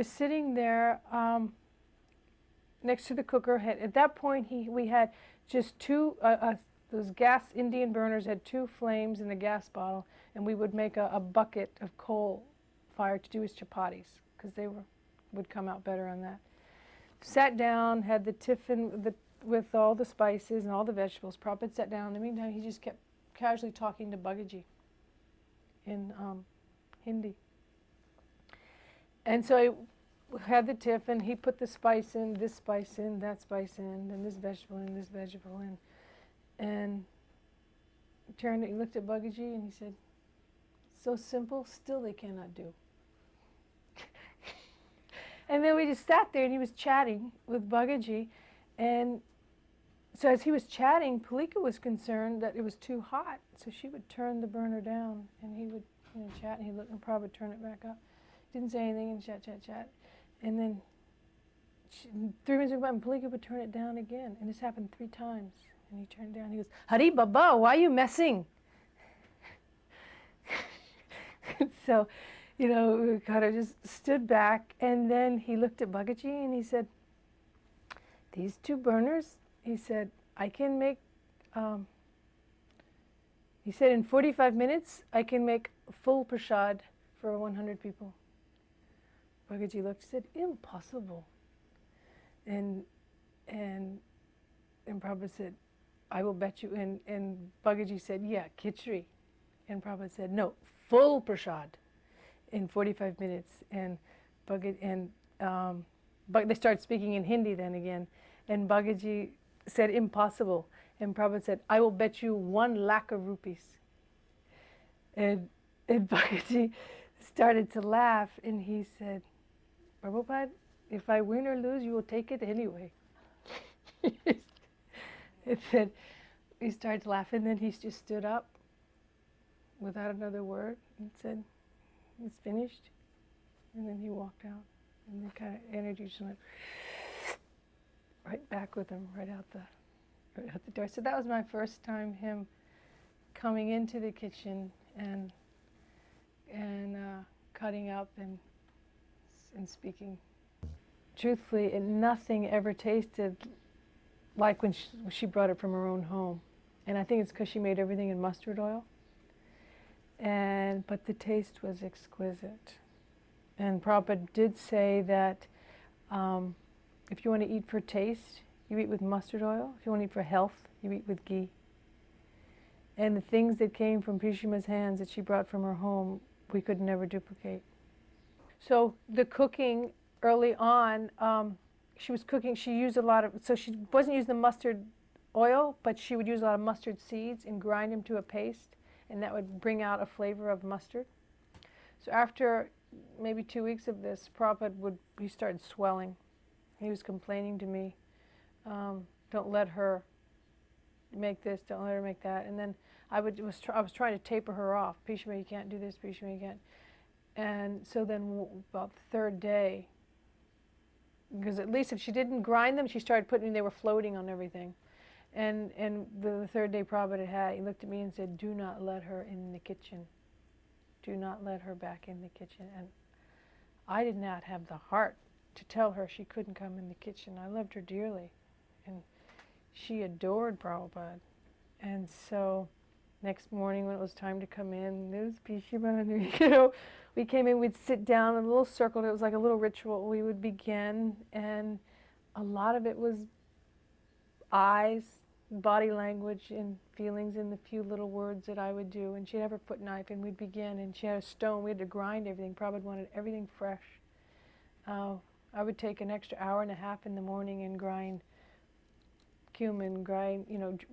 was sitting there next to the cooker. At that point, we had just two, those gas Indian burners had two flames in the gas bottle, and we would make a bucket of coal fire to do his chapatis, because they would come out better on that. Sat down, had the tiffin with all the spices and all the vegetables. Prabhupada sat down. In the meantime, he just kept casually talking to Bhagavad-gita in Hindi. And so I had the tiffin. He put the spice in, this spice in, that spice in, and this vegetable in, this vegetable in. And he turned, he looked at Bhagavad-gita and he said, "So simple, still they cannot do." And then we just sat there and he was chatting with Bhagavad-gita. And so as he was chatting, Palika was concerned that it was too hot. So she would turn the burner down and he would chat, and he'd look and probably turn it back up. Didn't say anything and chat. And then 3 minutes would go by and Palika would turn it down again. And this happened 3 times. And he turned down, he goes, "Hari Baba, why are you messing?" So, we kind of just stood back, and then he looked at Bhagavad-gita and he said, "These 2 burners," he said, "I can make," he said, "in 45 minutes, I can make full prasad for 100 people." Bhagavad-gita looked and said, "Impossible." And Prabhupada said, "I will bet you," and Bhagavad-gita said, "Yeah, khichdi." And Prabhupada said, "No, full prasad in 45 minutes. And but they started speaking in Hindi then again. And Bhagavad-gita said, "Impossible." And Prabhupada said, "I will bet you 1,00,000 rupees." And Bhagavad-gita started to laugh, and he said, "Prabhupada, if I win or lose, you will take it anyway." It said, he started to laugh, and then he just stood up without another word and said, "It's finished." And then he walked out, and the kind of energy just went right back with him, right out the door. So that was my first time him coming into the kitchen and cutting up and speaking. Truthfully, nothing ever tasted like when she brought it from her own home. And I think it's because she made everything in mustard oil. But the taste was exquisite. And Prabhupada did say that if you want to eat for taste, you eat with mustard oil. If you want to eat for health, you eat with ghee. And the things that came from Pishima's hands that she brought from her home, we could never duplicate. So the cooking early on, she was cooking, she used a lot of, so she wasn't using the mustard oil, but she would use a lot of mustard seeds and grind them to a paste, and that would bring out a flavor of mustard. So after maybe 2 weeks of this, Prabhupada he started swelling. He was complaining to me, "Don't let her make this, don't let her make that." And then I was trying to taper her off. "Pishma, you can't do this, Pishma, you can't." And so then about the 3rd day, because at least if she didn't grind them, she started putting, they were floating on everything. And the 3rd day Prabhupada he looked at me and said, "Do not let her in the kitchen. Do not let her back in the kitchen." And I did not have the heart to tell her she couldn't come in the kitchen. I loved her dearly. And she adored Prabhupada. And so next morning when it was time to come in, there was Pishima, we came in, we'd sit down in a little circle, it was like a little ritual. We would begin, and a lot of it was eyes, body language, and feelings in the few little words that I would do. And she'd have her foot knife, and we'd begin, and she had a stone, we had to grind everything. Prabhupada wanted everything fresh. I would take an extra hour and a half in the morning and grind cumin,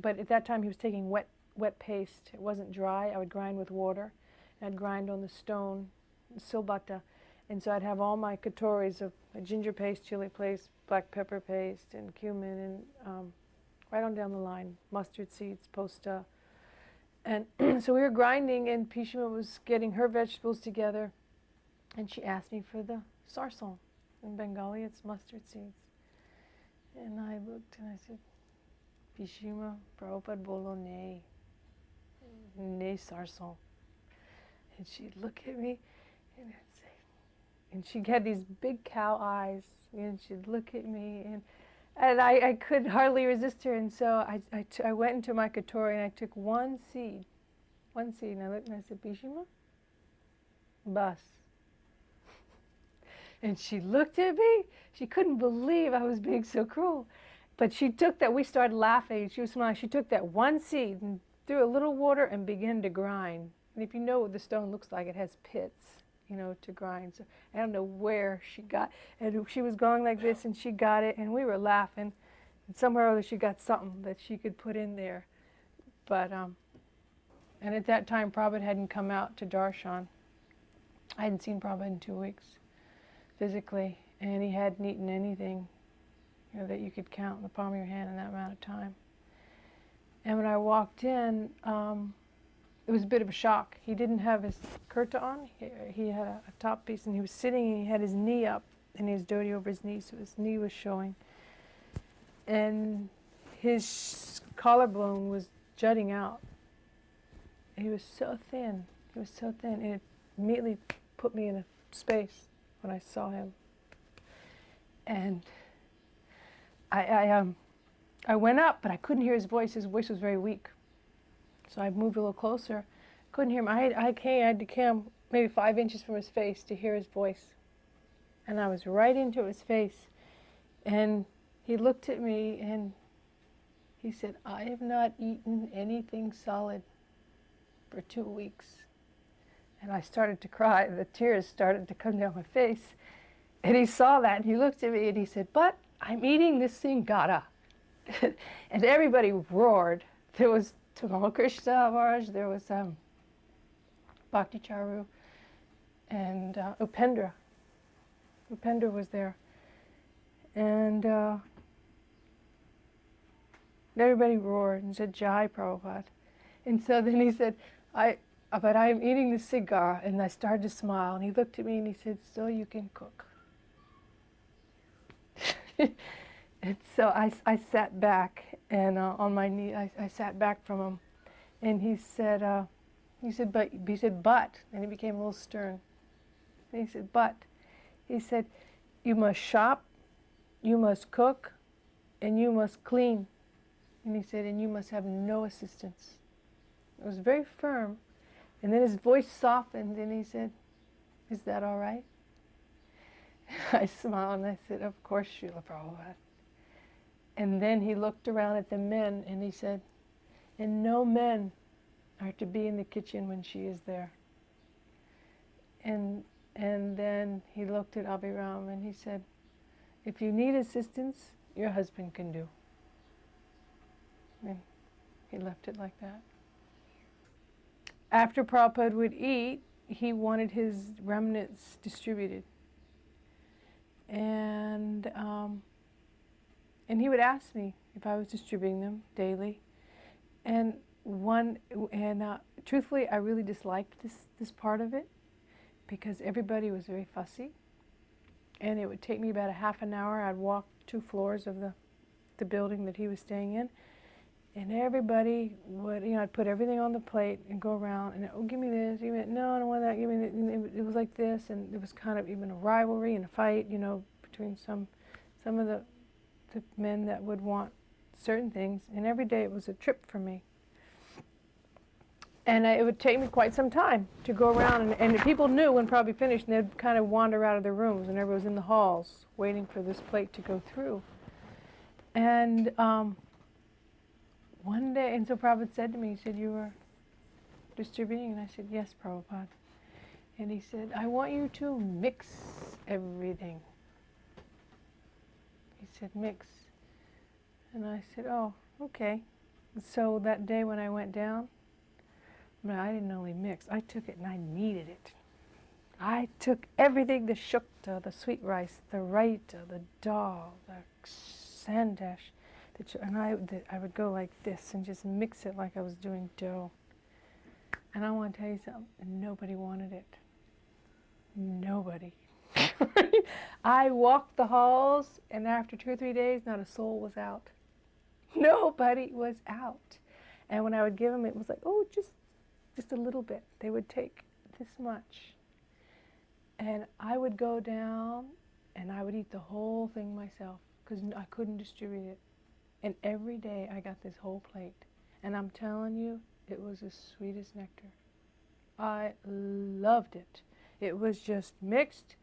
but at that time he was taking wet paste. It wasn't dry. I would grind with water. And I'd grind on the stone, silbata. And so I'd have all my katoris of ginger paste, chili paste, black pepper paste, and cumin, and right on down the line, mustard seeds, posta. And so we were grinding, and Pishima was getting her vegetables together, and she asked me for the sarson. In Bengali, it's mustard seeds. And I looked and I said, "Pishima, Prabhupada bolo ne sarson." And she'd look at me and I'd say, And she had these big cow eyes, and she'd look at me, and I could hardly resist her. And so I went into my katori and I took one seed, and I looked and I said, Bishima, bus. And she looked at me. She couldn't believe I was being so cruel. But she took that, we started laughing, she was smiling. She took that one seed and threw a little water and began to grind. And if you know what the stone looks like, it has pits, to grind. So I don't know where she got, and she was going like this, and she got it, and we were laughing. And somewhere or other she got something that she could put in there. But, and at that time, Prabhupada hadn't come out to Darshan. I hadn't seen Prabhupada in 2 weeks, physically, and he hadn't eaten anything, that you could count in the palm of your hand in that amount of time. And when I walked in, it was a bit of a shock. He didn't have his kurta on. He had a top piece, and he was sitting, and he had his knee up, and his dhoti over his knee, so his knee was showing. And his collarbone was jutting out. He was so thin. He was so thin, and it immediately put me in a space when I saw him. And I went up, but I couldn't hear his voice. His voice was very weak. So I moved a little closer. Couldn't hear him. I had to come maybe 5 inches from his face to hear his voice. And I was right into his face. And he looked at me and he said, I have not eaten anything solid for 2 weeks. And I started to cry. The tears started to come down my face. And he saw that, and he looked at me and he said, but I'm eating this Singara. And everybody roared. There was Tamal Krishna Maharaj, there was Bhakti Charu, and Upendra. Upendra was there. And everybody roared and said, Jai Prabhupada. And so then he said, but I am eating the cigar. And I started to smile. And he looked at me and he said, so you can cook. And so I sat back, and on my knee, I sat back from him. And he said, but, and he became a little stern. And he said, but, he said, you must shop, you must cook, and you must clean. And he said, and you must have no assistance. It was very firm. And then his voice softened, and he said, is that all right? I smiled, and I said, of course, Srila Prabhupada. And then he looked around at the men, and he said, and no men are to be in the kitchen when she is there. And then he looked at Abhiram, and he said, if you need assistance, your husband can do. And he left it like that. After Prabhupada would eat, he wanted his remnants distributed. And he would ask me if I was distributing them daily. And truthfully, I really disliked this part of it, because everybody was very fussy. And it would take me about a half an hour. I'd walk 2 floors of the building that he was staying in. And everybody would, I'd put everything on the plate and go around and, oh, give me this, give me that. No, I don't want that, give me that. And it was like this, and it was kind of even a rivalry and a fight, between some of the men that would want certain things. And every day it was a trip for me. And it would take me quite some time to go around, and people knew when probably finished, and they'd kind of wander out of their rooms, and everybody was in the halls waiting for this plate to go through. And one day, and so Prabhupada said to me, he said, you were distributing? And I said, yes, Prabhupada. And he said, I want you to mix everything. He said, mix. And I said, oh, okay. So that day when I went down, I didn't only mix, I took it and I kneaded it. I took everything, the shukta, the sweet rice, the raita, the dal, the sandesh, and I would go like this and just mix it like I was doing dough. And I want to tell you something, nobody wanted it. Nobody. I walked the halls, and after 2 or 3 days, not a soul was out. Nobody was out. And when I would give them, it was like, oh, just a little bit. They would take this much. And I would go down and I would eat the whole thing myself because I couldn't distribute it. And every day I got this whole plate. And I'm telling you, it was the sweetest nectar. I loved it. It was just mixed,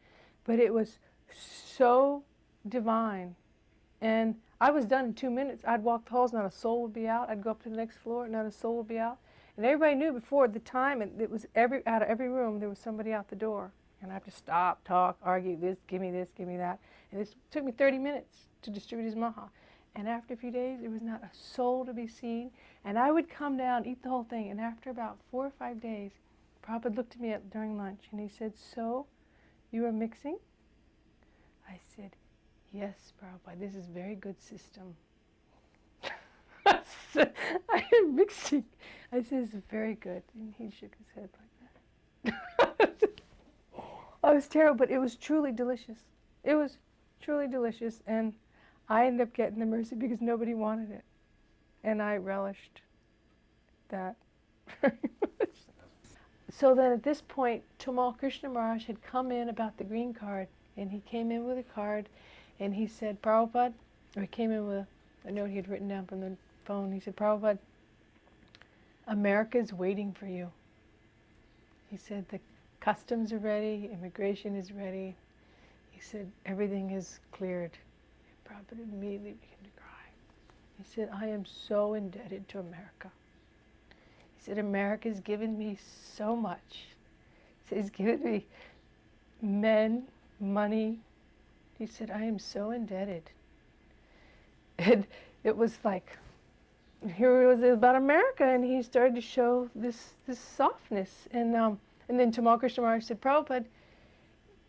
but it was so divine. And I was done in 2 minutes. I'd walk the halls, not a soul would be out. I'd go up to the next floor, not a soul would be out. And everybody knew before the time, and it was out of every room, there was somebody out the door. And I have to stop, talk, argue, this, give me that. And this took me 30 minutes to distribute his maha. And after a few days, there was not a soul to be seen. And I would come down, eat the whole thing. And after about 4 or 5 days, Prabhupada looked at me during lunch and he said, "So, you are mixing?" I said, "Yes, Prabhupada, this is very good system." I said, "I am mixing." I said, "It's very good." And he shook his head like that. I was terrible, but it was truly delicious. It was truly delicious, and I ended up getting the mercy because nobody wanted it. And I relished that very much. So then at this point, Tamal Krishna Maharaj had come in about the green card, and he came in with a card, and he said, "Prabhupada," or he came in with a note he had written down from the phone. He said, "Prabhupada, America is waiting for you." He said, "The customs are ready, immigration is ready." He said, "Everything is cleared." And Prabhupada immediately began to cry. He said, "I am so indebted to America." He said, "America's given me so much." He said, "He's given me men, money." He said, "I am so indebted." And it was like, here it was about America, and he started to show this softness. And then Tamal Krishna Maharaj said, "Prabhupada,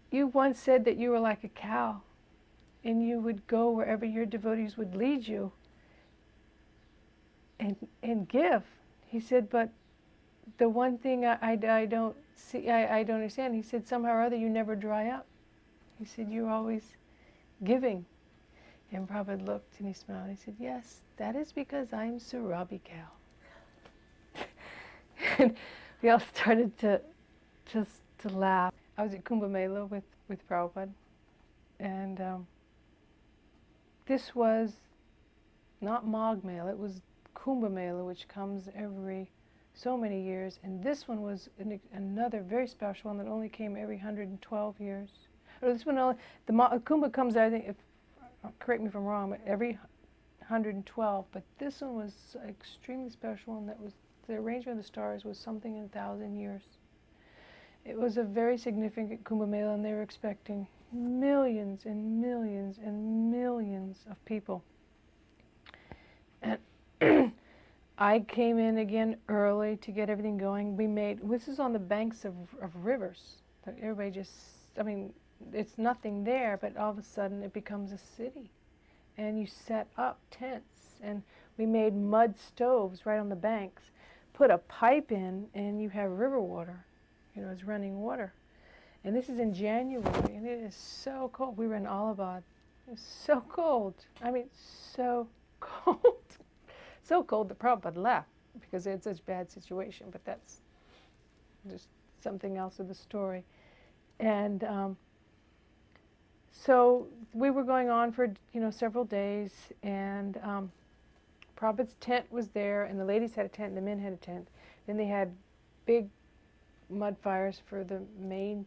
you once said that you were like a cow, and you would go wherever your devotees would lead you and give." He said, "But the one thing I don't see, I don't understand." He said, "Somehow or other you never dry up." He said, "You're always giving." And Prabhupada looked and he smiled. He said, "Yes, that is because I'm Surabi cow." And we all started to laugh. I was at Kumbh Mela with Prabhupada, and this was not Magh Mela, it was Kumbh Mela, which comes every so many years, and this one was another very special one that only came every 112 years. Or this one only, Kumbh comes, I think, correct me if I'm wrong, but every 112, but this one was extremely special, and that was, the arrangement of the stars was something in 1,000 years. It was a very significant Kumbh Mela, and they were expecting millions and millions and millions of people. And I came in again early to get everything going. This is on the banks of rivers. Everybody just, I mean, it's nothing there, but all of a sudden it becomes a city. And you set up tents, and we made mud stoves right on the banks, put a pipe in, and you have river water. It's running water. And this is in January, and it is so cold. We were in Allahabad. It was so cold. I mean, so cold. So cold that Prabhupada left because they had such bad situation, but that's just something else of the story. And so we were going on for several days, and Prabhupada's tent was there, and the ladies had a tent, and the men had a tent. Then they had big mud fires for the main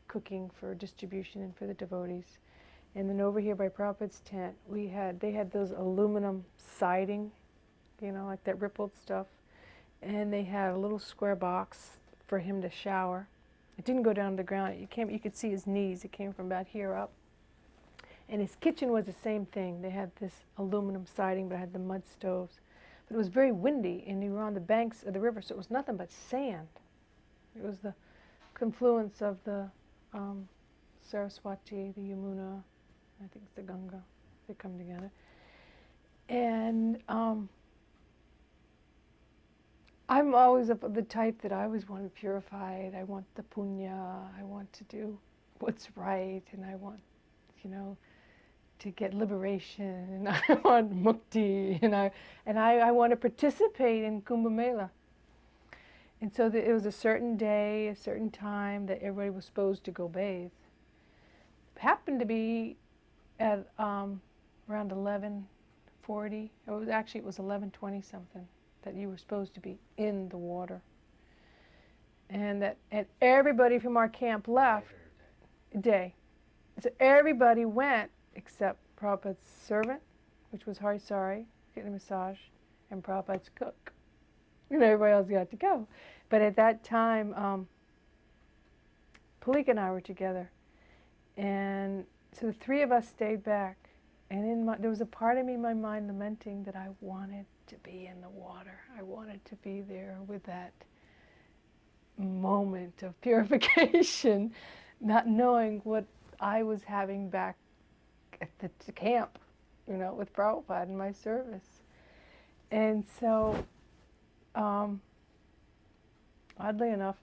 cooking for distribution and for the devotees. And then over here by Prabhupada's tent, they had those aluminum siding, like that rippled stuff. And they had a little square box for him to shower. It didn't go down to the ground. You could see his knees. It came from about here up. And his kitchen was the same thing. They had this aluminum siding, but it had the mud stoves. But it was very windy, and we were on the banks of the river, so it was nothing but sand. It was the confluence of the Saraswati, the Yamuna, I think it's the Ganga. They come together. And I'm always of the type that I always want to be purified. I want the punya. I want to do what's right, and I want, to get liberation, and I want mukti, and I want to participate in Kumbh Mela. And so it was a certain day, a certain time that everybody was supposed to go bathe. It happened to be at around 11:40. It was 11:20 something that you were supposed to be in the water. And everybody from our camp left. Day. So everybody went except Prabhupada's servant, which was Hari Sari, getting a massage, and Prabhupada's cook. And everybody else got to go. But at that time, Palika and I were together. And so the three of us stayed back. And there was a part of me in my mind lamenting that I wanted to be in the water. I wanted to be there with that moment of purification, not knowing what I was having back at the camp, with Prabhupada in my service. And so, oddly enough,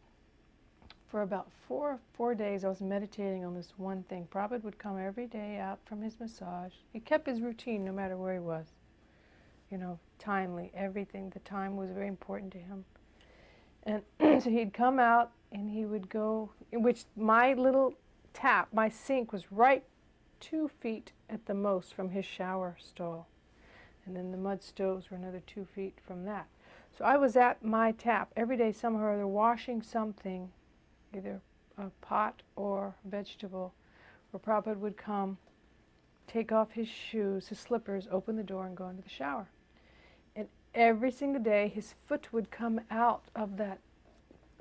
for about four days I was meditating on this one thing. Prabhupada would come every day out from his massage. He kept his routine no matter where he was. Timely, everything. The time was very important to him. And so he'd come out and he would go, in which my little tap, my sink was right 2 feet at the most from his shower stall. And then the mud stoves were another 2 feet from that. So I was at my tap every day somehow or other washing something, either a pot or vegetable, where Prabhupada would come, take off his shoes, his slippers, open the door and go into the shower. And every single day his foot would come out of that,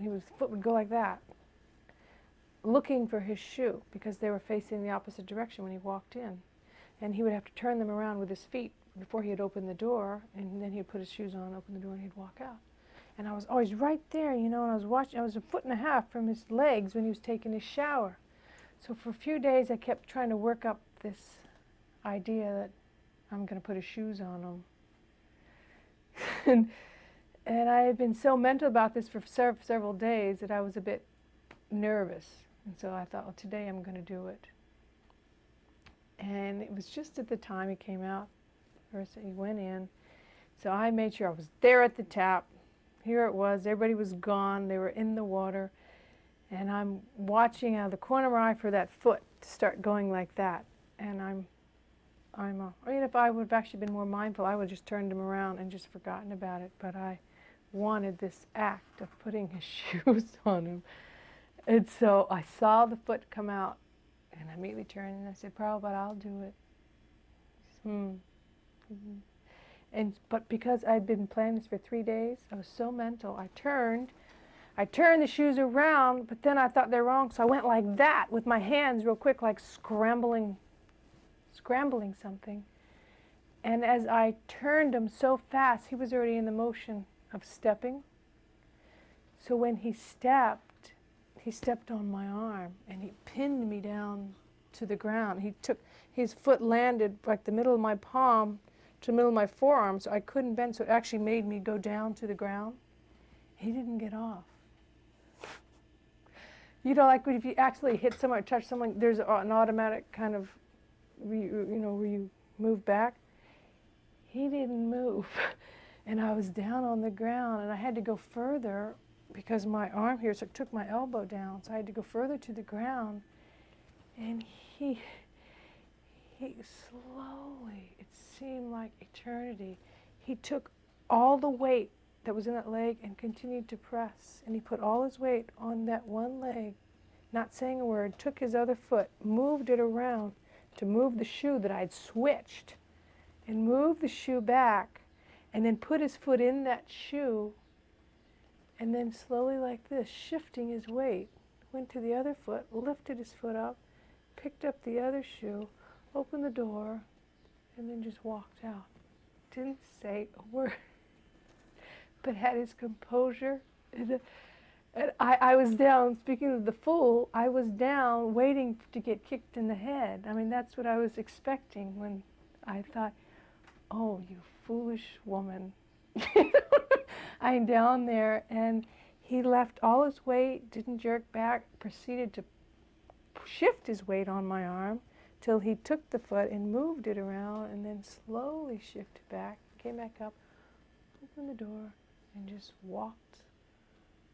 his foot would go like that, looking for his shoe because they were facing the opposite direction when he walked in. And he would have to turn them around with his feet before he'd open the door, and then he'd put his shoes on, open the door, and he'd walk out. And I was always right there, and I was watching. I was 1.5 feet from his legs when he was taking his shower. So for a few days I kept trying to work up this idea that I'm going to put his shoes on him. And I had been so mental about this for several days that I was a bit nervous. And so I thought, well, today I'm going to do it. And it was just at the time he came out. First he went in. So I made sure I was there at the tap. Here it was. Everybody was gone. They were in the water. And I'm watching out of the corner of my eye for that foot to start going like that. And if I would have actually been more mindful, I would have just turned him around and just forgotten about it. But I wanted this act of putting his shoes on him. And so I saw the foot come out, and I immediately turned and I said, Prabhupada, I'll do it. He said, But because I'd been planning this for 3 days, I was so mental. I turned the shoes around, but then I thought they're wrong, so I went like that with my hands real quick, like scrambling something. And as I turned them so fast, he was already in the motion of stepping. So when he stepped on my arm and he pinned me down to the ground. His foot landed like the middle of my palm to the middle of my forearm, so I couldn't bend, so it actually made me go down to the ground. He didn't get off. Like if you actually hit someone or touch someone, there's an automatic kind of, where you move back. He didn't move. And I was down on the ground, and I had to go further because my arm here, so it took my elbow down, so I had to go further to the ground. And he slowly, it seemed like eternity, he took all the weight that was in that leg and continued to press. And he put all his weight on that one leg, not saying a word, took his other foot, moved it around to move the shoe that I'd switched, and moved the shoe back, and then put his foot in that shoe, and then slowly like this, shifting his weight, went to the other foot, lifted his foot up, picked up the other shoe, opened the door, and then just walked out. Didn't say a word, but had his composure. And I was down, speaking of the fool, I was down waiting to get kicked in the head. I mean, that's what I was expecting when I thought, oh, you foolish woman. I'm down there, and he left all his weight, didn't jerk back, proceeded to shift his weight on my arm till he took the foot and moved it around, and then slowly shifted back, came back up, opened the door, and just walked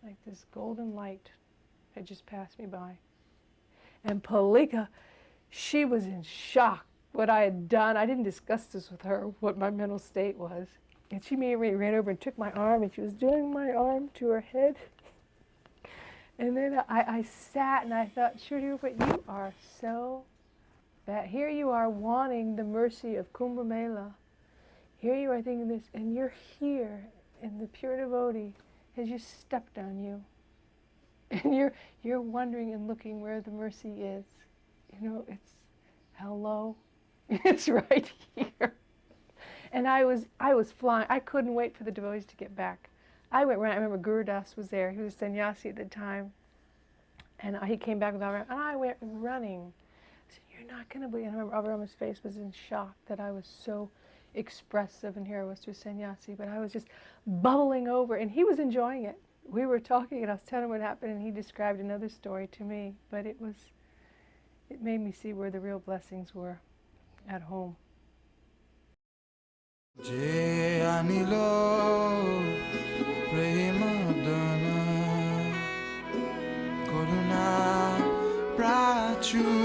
like this golden light had just passed me by. And Palika, she was in shock what I had done. I didn't discuss this with her, what my mental state was. And she immediately ran over and took my arm, and she was doing my arm to her head. And then I sat and I thought, Sruti Rupa, you are so bad. Here you are wanting the mercy of Kumbh Mela. Here you are thinking this, and you're here, and the pure devotee has just stepped on you. And you're wondering and looking where the mercy is. You know, it's hello. It's right here. And I was flying. I couldn't wait for the devotees to get back. I went running. I remember Guru Das was there. He was a sannyasi at the time. And he came back with Avraham, and I went running. I said, you're not going to believe. And I remember Avraham's face was in shock that I was so expressive, and here I was to a sannyasi. But I was just bubbling over, and he was enjoying it. We were talking, and I was telling him what happened, and he described another story to me. But it made me see where the real blessings were at home. Je anilo premadana koruna prachu